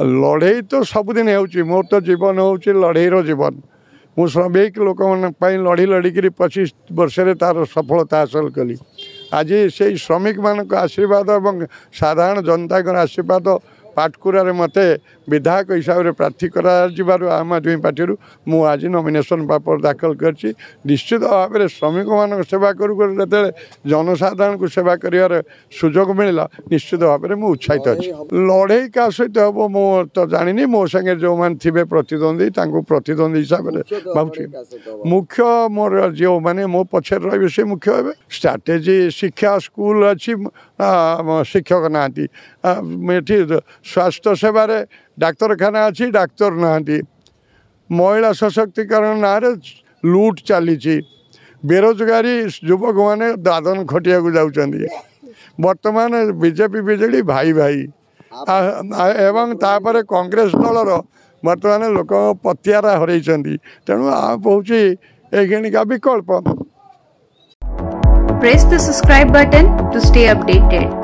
लड़े तो सबुदिन हो मोर तो जीवन हूँ लड़ईर जीवन मु श्रमिक लोक लड़ी लड़िकी 25 वर्ष तार सफलता हासिल कली आज से श्रमिक मान आशीर्वाद और साधारण जनता आशीर्वाद पाटकुरा मत विधायक हिसाब से प्रार्थी कर आम आदमी पार्टी मु आज नॉमिनेशन पेपर दाखल कर निश्चित भाव में श्रमिक मान सेवा करते जनसाधारण को सेवा कर सुजोग मिलला निश्चित भाव में मुझे उत्साहित अच्छी लड़ई क्या सहित हम मु तो जानी मो संगे जो मैंने थे प्रतिद्वंदी प्रतिद्वंदी हिसाब से भावुँ मुख्य मोर जो मैंने मो पछे रही से मुख्य हे स्ट्राटेजी शिक्षा स्कूल अच्छी शिक्षक ना स्वास्थ्य सेवा डाक्तरखाना अच्छी डाक्तर ना महिला सशक्तिकरण ना लुट चली बेरोजगारी युवक मैंने दादन खटिया को जाऊँगी वर्तमान बीजेपी बीजेडी भाई भाई एवं तापर कांग्रेस दलर वर्तमान लोक पतियारा हर तेणु आप हूँ एखिणिका विकल्प Press the subscribe button to stay updated.